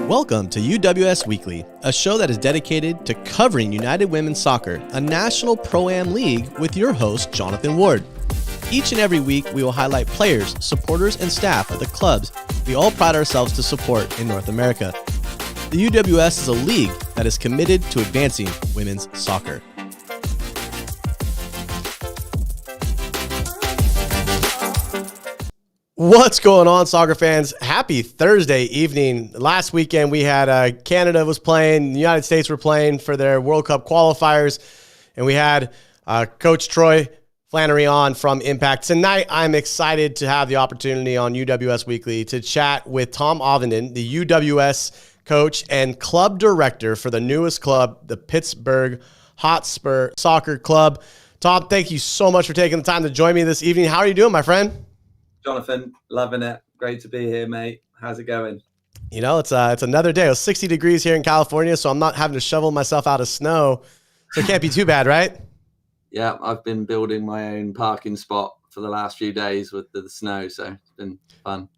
Welcome to UWS Weekly, a show that is dedicated to covering United Women's Soccer, a national pro-am league with your host, Jonathan Ward. Each and every week, we will highlight players, supporters, and staff of the clubs we all pride ourselves to support in North America. The UWS is a league that is committed to advancing women's soccer. What's going on, soccer fans? Happy Thursday evening. Last weekend we had Canada was playing, the United States were playing for their World Cup qualifiers, and we had Coach Troy Flannery on from Impact. Tonight, I'm excited to have the opportunity on UWS Weekly to chat with Tom Ovenden, the UWS coach and club director for the newest club, the Pittsburgh Hotspurs Soccer Club. Tom, thank you so much for taking the time to join me this evening. How are you doing, my friend? Jonathan, loving it. Great to be here, mate. How's it going? You know, it's another day. It was 60 degrees here in California, so I'm not having to shovel myself out of snow. So it can't be too bad, right? Yeah, I've been building my own parking spot for the last few days with the snow, so it's been fun.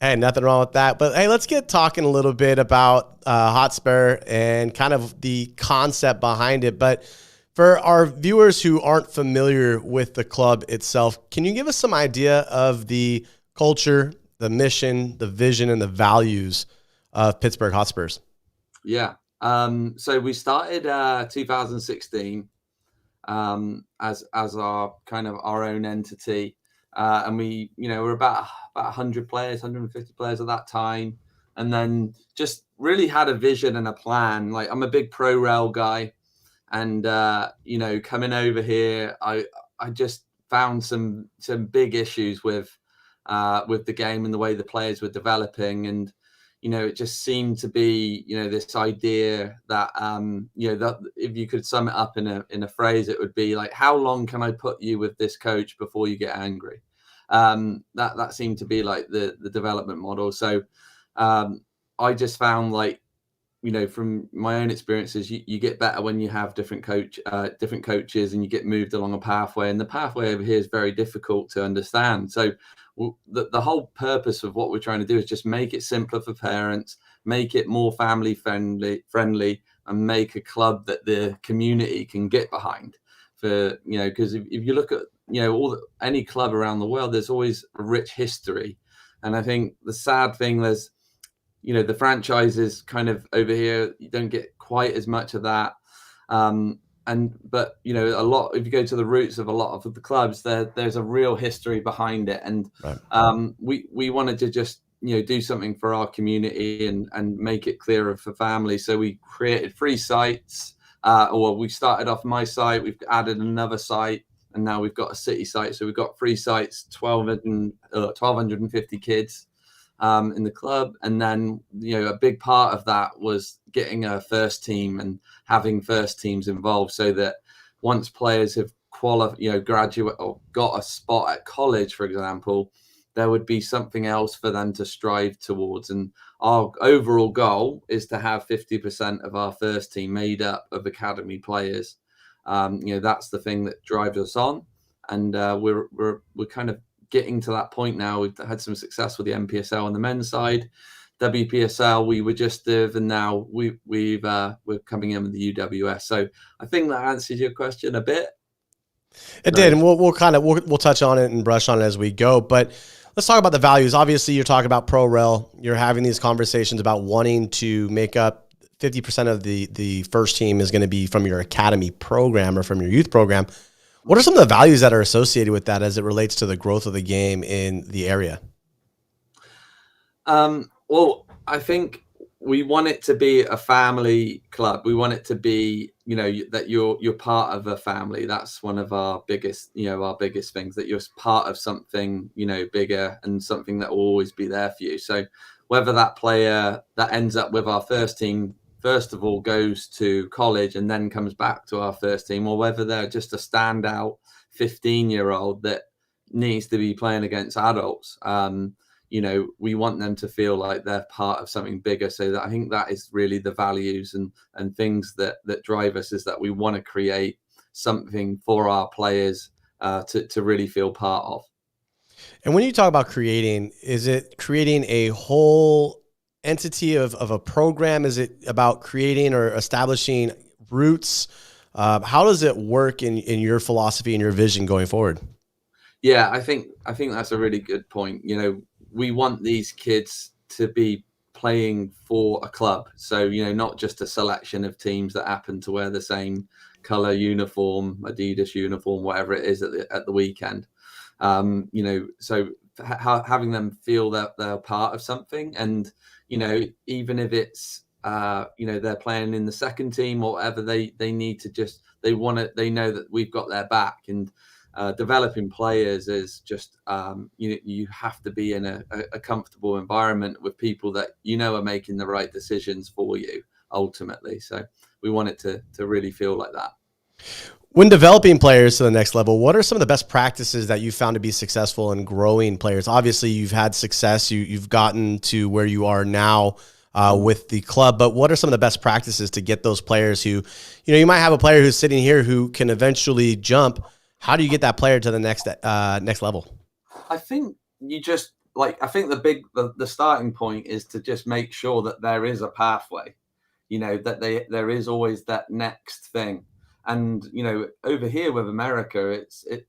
Hey, nothing wrong with that. But hey, let's get talking a little bit about Hotspur and kind of the concept behind it. But for our viewers who aren't familiar with the club itself, can you give us some idea of the culture, the mission, the vision, and the values of Pittsburgh Hotspurs? Yeah. So we started 2016 as our kind of our own entity, and we we're about 100 players, 150 players at that time, and then just really had a vision and a plan. Like, I'm a big pro rail guy. And, coming over here, I just found some big issues with the game and the way the players were developing. And, it just seemed to be, this idea that, that if you could sum it up in a phrase, it would be like, how long can I put you with this coach before you get angry? That seemed to be like the development model. So I just found, like, from my own experiences, you get better when you have different coaches and you get moved along a pathway. And the pathway over here is very difficult to understand. So the whole purpose of what we're trying to do is just make it simpler for parents, make it more family friendly, and make a club that the community can get behind. Because if you look at any club around the world, there's always a rich history. And I think the sad thing is, the franchises kind of over here, you don't get quite as much of that. But a lot, if you go to the roots of a lot of the clubs, there's a real history behind it. And right. We wanted to just, do something for our community and make it clearer for families. So we created 3 sites, or we started off my site, we've added another site, and now we've got a city site. So we've got 3 sites, 1,250 kids. In the club. And then, a big part of that was getting a first team and having first teams involved, so that once players have graduate or got a spot at college, for example, there would be something else for them to strive towards. And our overall goal is to have 50% of our first team made up of academy players. That's the thing that drives us on. And we're kind of getting to that point now. We've had some success with the NPSL on the men's side. WPSL we were just and now we're coming in with the UWS. So I think that answers your question a bit. It did, and we'll touch on it and brush on it as we go. But let's talk about the values. Obviously, you're talking about pro rel. You're having these conversations about wanting to make up 50% of the first team is going to be from your academy program or from your youth program. What are some of the values that are associated with that as it relates to the growth of the game in the area? Well, I think we want it to be a family club. We want it to be, that you're part of a family. That's one of our biggest things, that you're part of something, bigger, and something that will always be there for you. So whether that player that ends up with our first team, first of all, goes to college and then comes back to our first team, or whether they're just a standout 15-year-old that needs to be playing against adults, we want them to feel like they're part of something bigger. So that I think that is really the values and things that drive us, is that we want to create something for our players to really feel part of. And when you talk about creating, is it creating a whole entity of a program? Is it about creating or establishing roots? How does it work in your philosophy and your vision going forward? Yeah, I think that's a really good point. We want these kids to be playing for a club. So, not just a selection of teams that happen to wear the same color uniform, Adidas uniform, whatever it is at the weekend. So having them feel that they're part of something, and even if it's they're playing in the second team or whatever, they need to just they know that we've got their back. And developing players is just you have to be in a comfortable environment with people that are making the right decisions for you ultimately. So we want it to really feel like that. When developing players to the next level, what are some of the best practices that you found to be successful in growing players? Obviously, you've had success. You've gotten to where you are now with the club, but what are some of the best practices to get those players who, you might have a player who's sitting here who can eventually jump. How do you get that player to the next level? I think you just I think the starting point is to just make sure that there is a pathway, that there is always that next thing. And over here with America,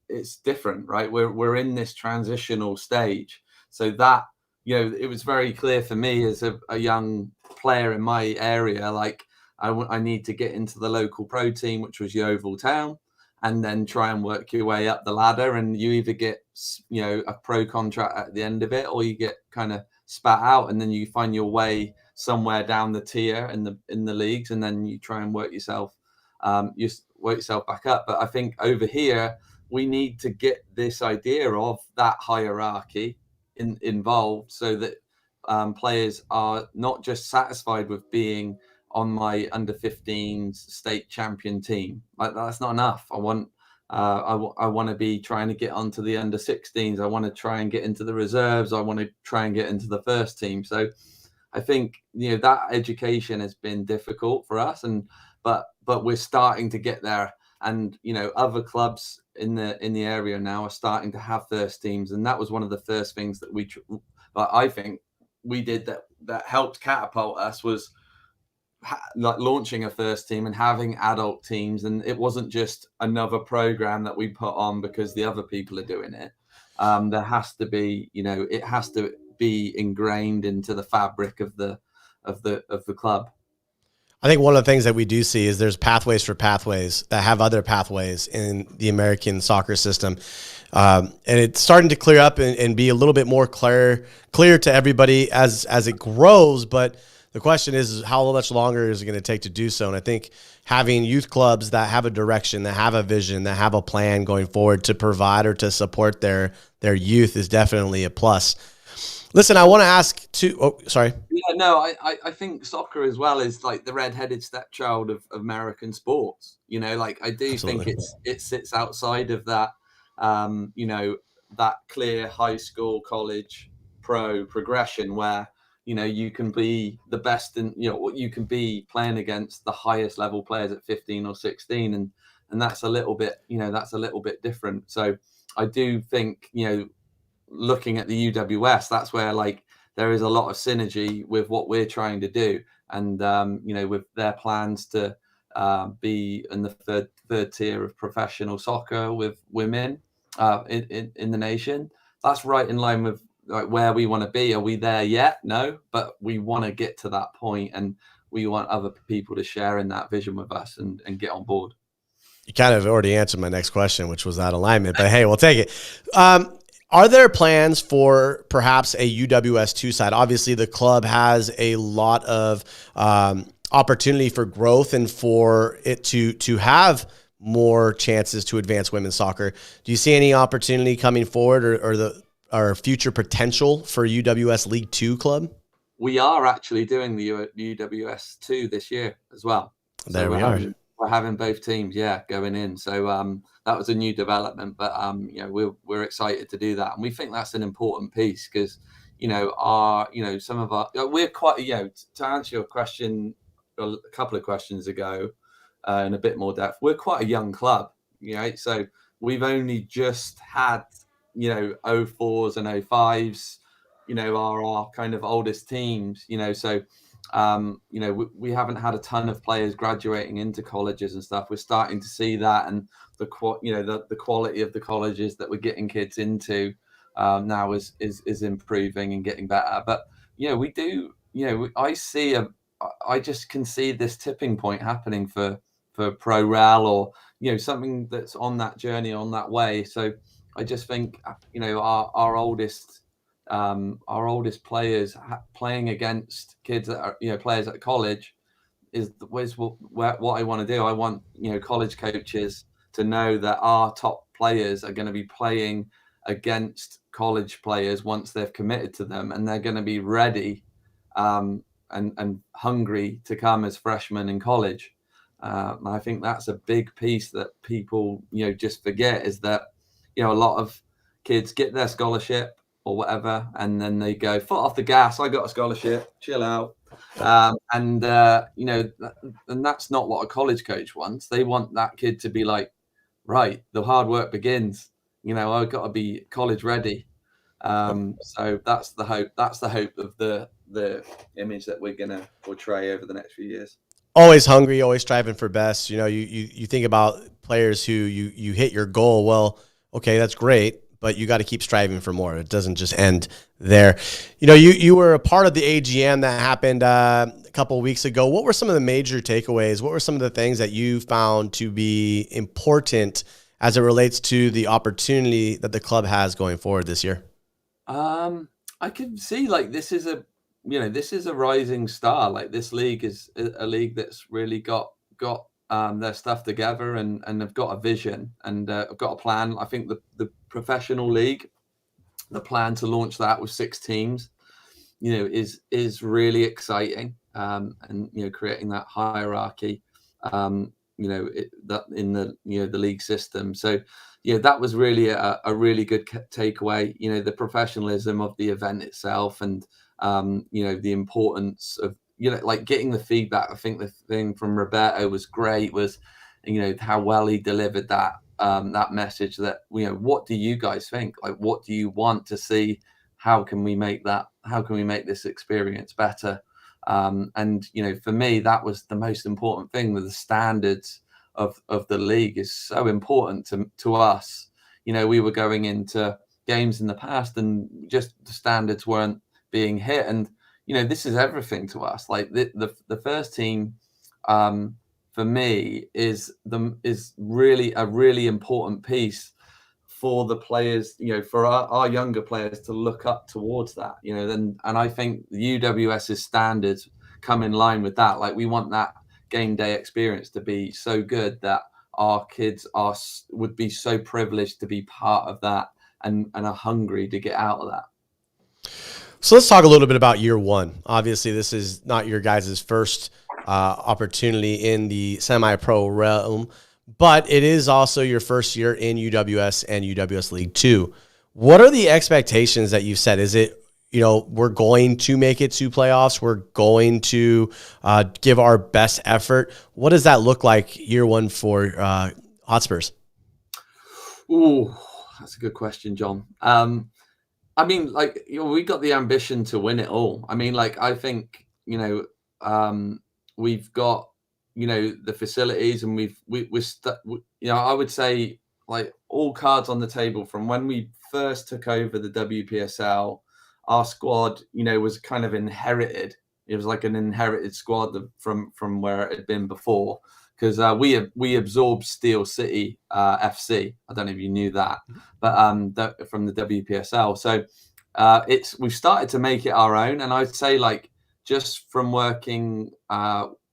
it's different, right? We're in this transitional stage. So that it was very clear for me as a young player in my area, like I need to get into the local pro team, which was Yeovil Town, and then try and work your way up the ladder. And you either get a pro contract at the end of it, or you get kind of spat out, and then you find your way somewhere down the tier in the leagues, and then you try and you work yourself back up. But I think over here we need to get this idea of that hierarchy involved, so that players are not just satisfied with being on my under 15s state champion team. Like, that's not enough. I want to be trying to get onto the under 16s. I want to try and get into the reserves. I want to try and get into the first team. So I think that education has been difficult for us, but we're starting to get there. And other clubs in the area now are starting to have first teams, and that was one of the first things that I think we did that helped catapult us, was like launching a first team and having adult teams. And it wasn't just another program that we put on because the other people are doing it. There has to be, it has to be ingrained into the fabric of the club. I think one of the things that we do see is there's pathways for pathways that have other pathways in the American soccer system. And it's starting to clear up and be a little bit more clear to everybody as it grows. But the question is how much longer is it going to take to do so? And I think having youth clubs that have a direction, that have a vision, that have a plan going forward to provide or to support their youth is definitely a plus. Listen, I want to ask too. Oh, sorry. Yeah, no, I think soccer as well is like the red-headed stepchild of American sports. I do Absolutely. think it sits outside of that, that clear high school, college, pro progression where you can be the best, and you can be playing against the highest level players at 15 or 16, and that's a little bit different. So I do think looking at the UWS, that's where there is a lot of synergy with what we're trying to do, and with their plans to be in the third tier of professional soccer with women in the nation. That's right in line with where we want to be. Are we there yet? No, but we want to get to that point, and we want other people to share in that vision with us and get on board. You kind of already answered my next question, which was that alignment, but hey, we'll take it. Are there plans for perhaps a UWS 2 side? Obviously, the club has a lot of opportunity for growth and for it to have more chances to advance women's soccer. Do you see any opportunity coming forward or future potential for UWS League 2 club? We are actually doing the UWS 2 this year as well. So There we are. we're having both teams, going in. So that was a new development, but we're excited to do that, and we think that's an important piece because some of our we're quite to answer your question a couple of questions ago in a bit more depth. We're quite a young club, so we've only just had 04s and 05s, are our kind of oldest teams, so we haven't had a ton of players graduating into colleges and stuff. We're starting to see that, and the quality of the colleges that we're getting kids into now is improving and getting better. But we do, I just can see this tipping point happening for pro rel, or something that's on that journey, on that way. So I just think our oldest players playing against kids that are players at college is what I want to do. I want college coaches to know that our top players are going to be playing against college players once they've committed to them, and they're going to be ready and hungry to come as freshmen in college. And I think that's a big piece that people just forget, is that a lot of kids get their scholarship or whatever, and then they go, foot off the gas, I got a scholarship, chill out. And that's not what a college coach wants. They want that kid to be like, right, the hard work begins. I've got to be college ready. So that's the hope. That's the hope of the image that we're going to portray over the next few years. Always hungry, always striving for best. You think about players who you hit your goal. Well, okay, that's great, but you got to keep striving for more. It doesn't just end there. You were a part of the AGM that happened a couple of weeks ago. What were some of the major takeaways? What were some of the things that you found to be important as it relates to the opportunity that the club has going forward this year? I can see this is a rising star. Like, this league is a league that's really got their stuff together, and have got a vision, and have got a plan. I think the professional league, the plan to launch that with 6 teams, is really exciting. And creating that hierarchy, that in the the league system. So that was really a really good takeaway. The professionalism of the event itself, and the importance of getting the feedback. I think the thing from Roberto was great, was how well he delivered that message, that what do you guys think? Like, what do you want to see? How can we make this experience better? And for me, that was the most important thing, with the standards of the league is so important to us. We were going into games in the past, and just the standards weren't being hit, and this is everything to us. Like, the first team, for me, is really a really important piece for the players, for our younger players to look up towards that, and I think the UWS's standards come in line with that. Like, we want that game day experience to be so good that our kids would be so privileged to be part of that, and are hungry to get out of that. So let's talk a little bit about year one. Obviously, this is not your guys' first opportunity in the semi-pro realm, but it is also your first year in UWS and UWS League 2. What are the expectations that you've set? Is it, we're going to make it to playoffs, we're going to give our best effort? What does that look like year one for Hotspurs? Ooh, that's a good question, John. I mean, we got the ambition to win it all. I mean, I think, we've got, the facilities, and I would say, all cards on the table. From when we first took over the WPSL, our squad, was kind of inherited. It was like an inherited squad from where it had been before, because we absorbed Steel City FC. I don't know if you knew that, but from the WPSL. So we've started to make it our own, and I'd say, just from working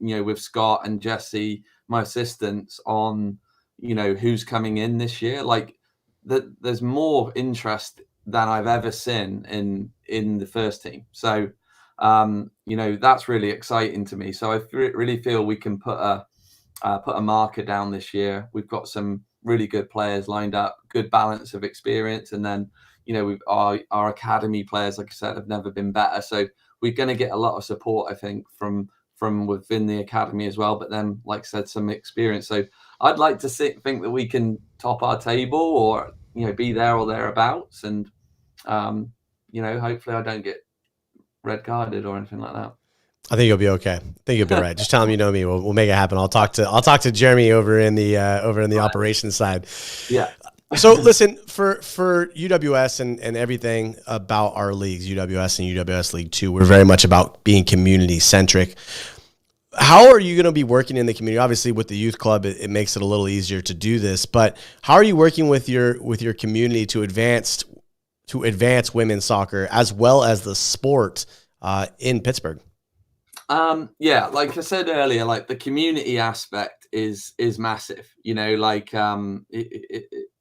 with Scott and Jesse, my assistants, on who's coming in this year, there's more interest than I've ever seen in the first team. So that's really exciting to me. So I really feel we can put a marker down this year. We've got some really good players lined up, good balance of experience, and then our academy players, like I said, have never been better. So we're going to get a lot of support, I think, from within the academy as well. But then, like I said, some experience. So I'd like to think that we can top our table, or be there or thereabouts. And hopefully I don't get red carded or anything like that. I think you'll be okay. I think you'll be all right. Just tell him you know me. We'll make it happen. I'll talk to Jeremy over in the operations side. Yeah. So listen, for UWS and everything about our leagues, UWS and UWS League 2, we're very much about being community centric. How are you going to be working in the community? Obviously, with the youth club, it makes it a little easier to do this. But how are you working with your community to advance women's soccer as well as the sport in Pittsburgh? Yeah, like I said earlier, like the community aspect is massive.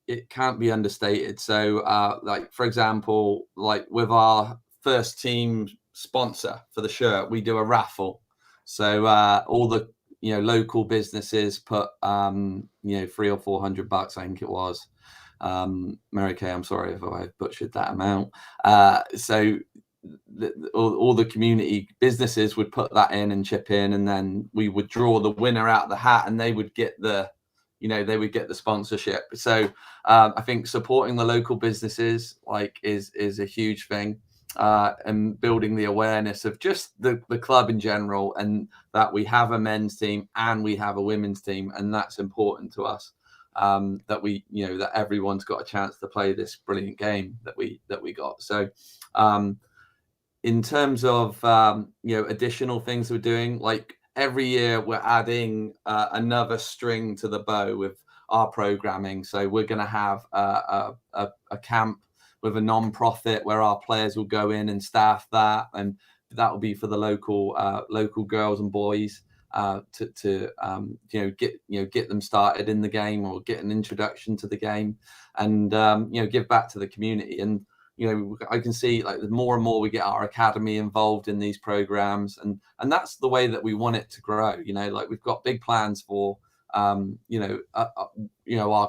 It can't be understated. So, like for example, like with our first team sponsor for the shirt, we do a raffle. So all the local businesses put $300 or $400, I think it was. Mary Kay, I'm sorry if I butchered that amount. So all the community businesses would put that in and chip in, and then we would draw the winner out of the hat, and they would get the sponsorship. So I think supporting the local businesses is a huge thing. And building the awareness of just the club in general, and that we have a men's team and we have a women's team, and that's important to us. That everyone's got a chance to play this brilliant game that we got. So in terms of additional things we're doing, like every year we're adding another string to the bow with our programming. So we're going to have a camp with a non-profit where our players will go in and staff that, and that will be for the local girls and boys to get them started in the game or get an introduction to the game, and give back to the community. And I can see like the more and more we get our academy involved in these programs, and that's the way that we want it to grow. Like we've got big plans for our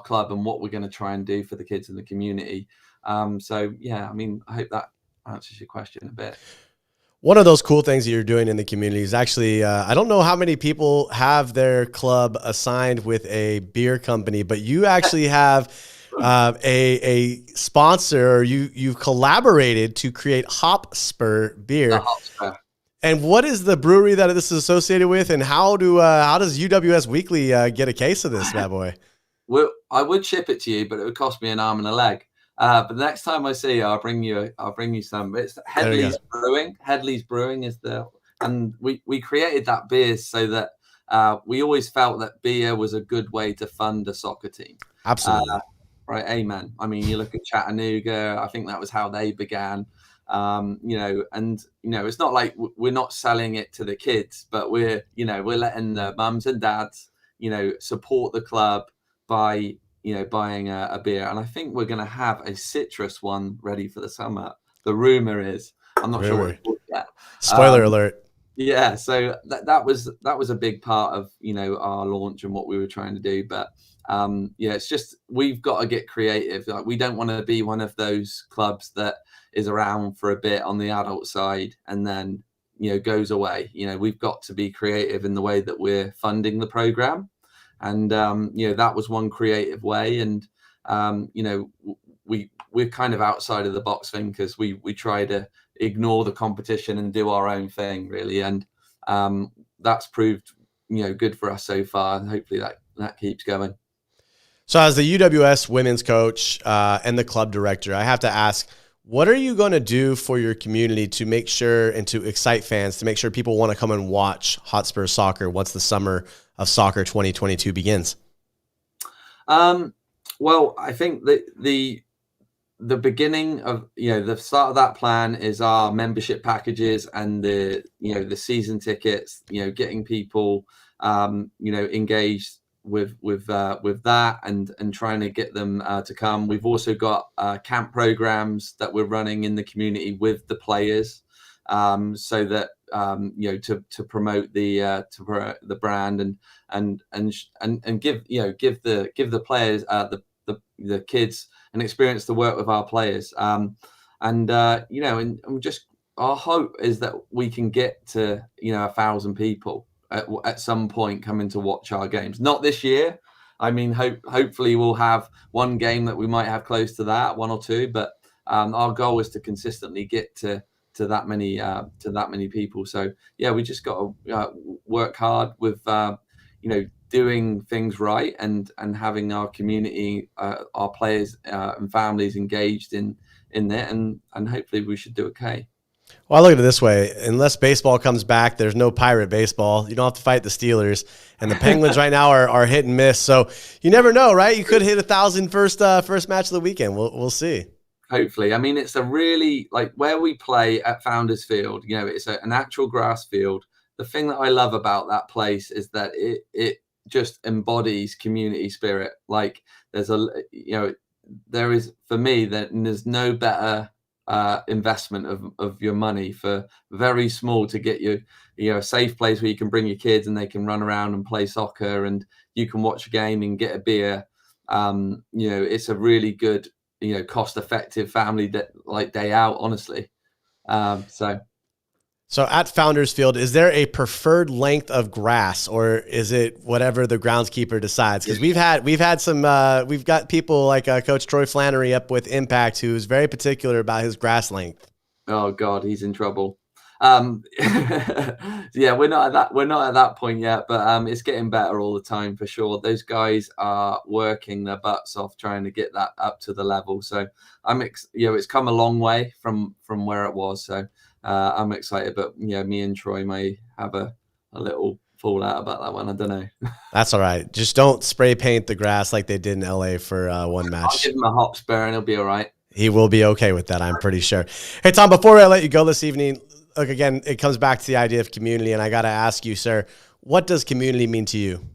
club and what we're going to try and do for the kids in the community. So yeah, I mean, I hope that answers your question a bit. One of those cool things that you're doing in the community is actually, I don't know how many people have their club assigned with a beer company, but you actually have a sponsor. You've collaborated to create Hotspurs Beer. And what is the brewery that this is associated with, and how does UWS Weekly get a case of this bad boy? Well, I would ship it to you, but it would cost me an arm and a leg. But the next time I see you, I'll bring you some. It's Headley's Brewing. Headley's Brewing and we created that beer so that we always felt that beer was a good way to fund a soccer team. Absolutely. Right. Amen. I mean, you look at Chattanooga, I think that was how they began. It's not like we're not selling it to the kids, but we're letting the mums and dads, support the club by buying a beer. And I think we're going to have a citrus one ready for the summer. The rumor is, I'm not sure what it's called yet. Spoiler alert. Yeah, so that was a big part of our launch and what we were trying to do. But it's just we've got to get creative. Like, we don't want to be one of those clubs that is around for a bit on the adult side and then goes away. We've got to be creative in the way that we're funding the program. And that was one creative way. And we're kind of outside of the box thinkers. We try to ignore the competition and do our own thing, really. And that's proved good for us so far, and hopefully that keeps going. So as the UWS women's coach and the club director, I have to ask, what are you going to do for your community to make sure and to excite fans, to make sure people want to come and watch Hotspurs Soccer once the summer of soccer 2022 begins? Well, I think that the beginning of the start of that plan is our membership packages and the season tickets. Getting people engaged with that and trying to get them to come. We've also got camp programs that we're running in the community with the players, so that to promote the brand and give the players the kids an experience to work with our players, and just our hope is that we can get to 1,000 people at some point coming to watch our games. Not this year. I mean, hopefully we'll have one game that we might have close to that, one or two, but our goal is to consistently get to that many people. So yeah, we just got to work hard with doing things right and having our community, our players and families engaged in it, and hopefully we should do okay. Well, I look at it this way. Unless baseball comes back, there's no pirate baseball. You don't have to fight the Steelers. And the Penguins right now are hit and miss. So you never know, right? You could hit 1,000 first match of the weekend. We'll see. Hopefully. I mean, it's a really, like, where we play at Founders Field, it's an actual grass field. The thing that I love about that place is that it just embodies community spirit. Like, there is, for me, that there's no better investment of your money for very small to get you a safe place where you can bring your kids and they can run around and play soccer and you can watch a game and get a beer. It's a really good cost effective family day out, honestly. So at Founders Field, is there a preferred length of grass, or is it whatever the groundskeeper decides? Because we've got people like Coach Troy Flannery up with Impact, who's very particular about his grass length. Oh God, he's in trouble. Yeah, we're not at that point yet, but it's getting better all the time for sure. Those guys are working their butts off trying to get that up to the level. So it's come a long way from where it was. So I'm excited, but me and Troy may have a little fallout about that one. I don't know. That's all right. Just don't spray paint the grass like they did in LA for one match. I'll give him a Hotspur and he'll be all right. He will be okay with that, I'm pretty sure. Hey, Tom, before I let you go this evening, look, again, it comes back to the idea of community, and I got to ask you, sir, what does community mean to you?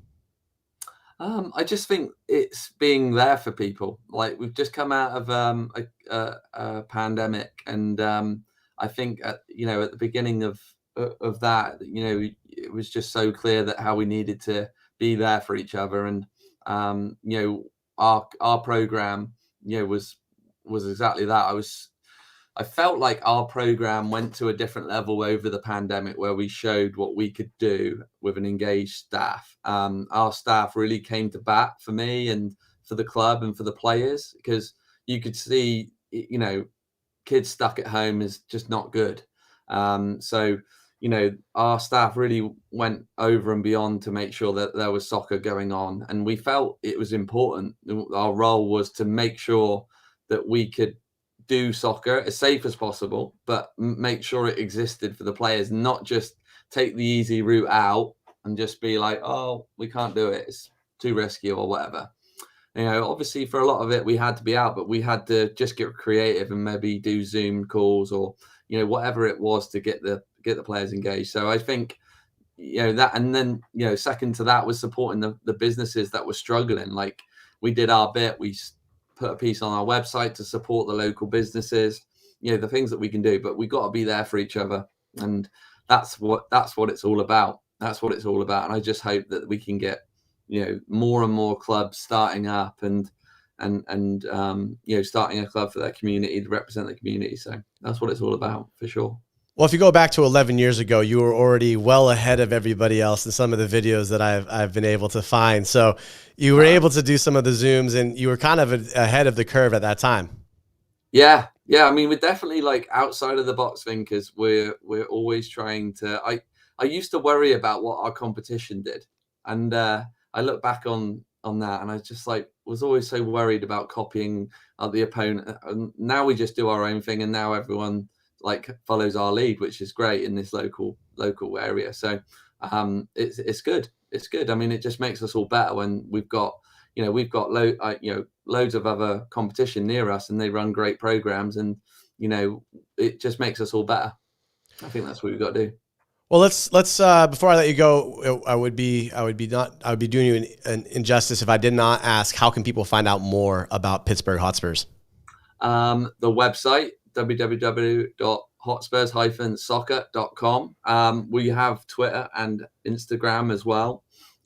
I just think it's being there for people. Like, we've just come out of a pandemic, and I think at the beginning of that, it was just so clear that how we needed to be there for each other, and our program was exactly that. I felt like our program went to a different level over the pandemic, where we showed what we could do with an engaged staff. Our staff really came to bat for me and for the club and for the players, because you could see, kids stuck at home is just not good. So our staff really went over and beyond to make sure that there was soccer going on, and we felt it was important. Our role was to make sure that we could do soccer as safe as possible, but make sure it existed for the players, not just take the easy route out and just be like, oh, we can't do it, it's too risky or whatever. Obviously for a lot of it we had to be out, but we had to just get creative and maybe do Zoom calls or whatever it was to get the players engaged. So I think that, and then second to that was supporting the businesses that were struggling. Like, we did our bit. We put a piece on our website to support the local businesses, the things that we can do, but we got to be there for each other. And that's what it's all about. That's what it's all about. And I just hope that we can get, more and more clubs starting up and starting a club for their community, to represent the community. So that's what it's all about, for sure. Well, if you go back to 11 years ago, you were already well ahead of everybody else in some of the videos that I've been able to find. So you were able to do some of the Zooms, and you were kind of ahead of the curve at that time. Yeah. I mean, we're definitely like outside of the box thinkers. We're always trying to. I used to worry about what our competition did, and I look back on that, and I just was always so worried about copying the opponent. And now we just do our own thing, and now everyone follows our lead, which is great in this local area. So it's good. It's good. I mean, it just makes us all better when we've got loads of other competition near us, and they run great programs, and it just makes us all better. I think that's what we've got to do. Well, let's before I let you go, I would be doing you an injustice if I did not ask, how can people find out more about Pittsburgh Hotspurs? The website, www.hotspurs-soccer.com. We have Twitter and Instagram as well.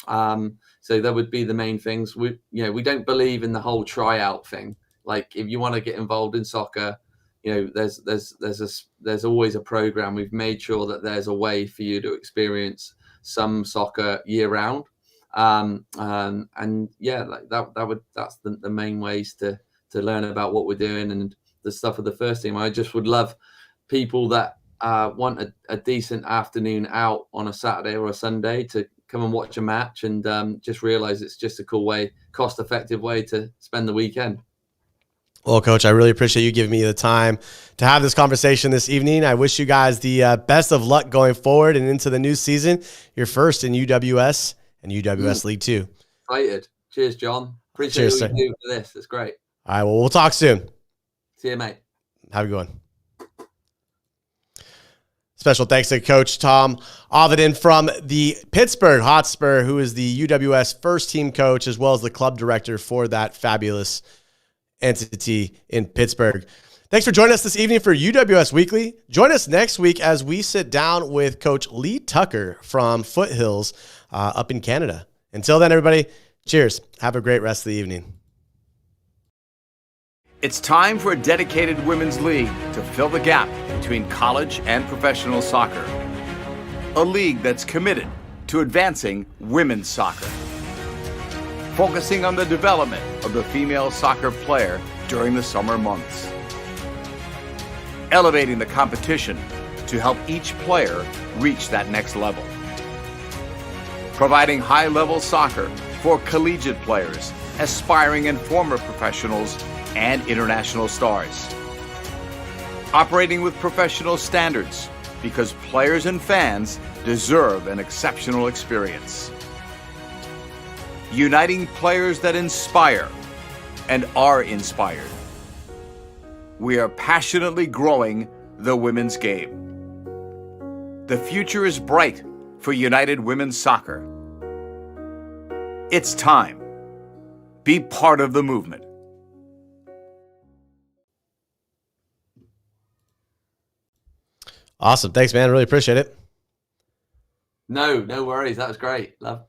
So that would be the main things. We don't believe in the whole tryout thing. Like, if you want to get involved in soccer, there's always a program. We've made sure that there's a way for you to experience some soccer year round. That's the main ways to learn about what we're doing. And the stuff with the first team. I just would love people that want a decent afternoon out on a Saturday or a Sunday to come and watch a match and just realize it's just a cool way, cost-effective way to spend the weekend. Well, Coach, I really appreciate you giving me the time to have this conversation this evening. I wish you guys the best of luck going forward and into the new season. You're first in UWS and UWS League 2. Excited. Cheers, John. Appreciate what you do for this. It's great. All right, well, we'll talk soon. See you, mate. Have a good one. Special thanks to Coach Tom Avedon from the Pittsburgh Hotspur, who is the UWS first team coach, as well as the club director for that fabulous entity in Pittsburgh. Thanks for joining us this evening for UWS Weekly. Join us next week as we sit down with Coach Lee Tucker from Foothills up in Canada. Until then, everybody, cheers. Have a great rest of the evening. It's time for a dedicated women's league to fill the gap between college and professional soccer. A league that's committed to advancing women's soccer, focusing on the development of the female soccer player during the summer months, elevating the competition to help each player reach that next level, providing high-level soccer for collegiate players, aspiring and former professionals, and international stars. Operating with professional standards because players and fans deserve an exceptional experience. Uniting players that inspire and are inspired. We are passionately growing the women's game. The future is bright for United Women's Soccer. It's time. Be part of the movement. Awesome. Thanks, man. Really appreciate it. No worries. That was great. Love.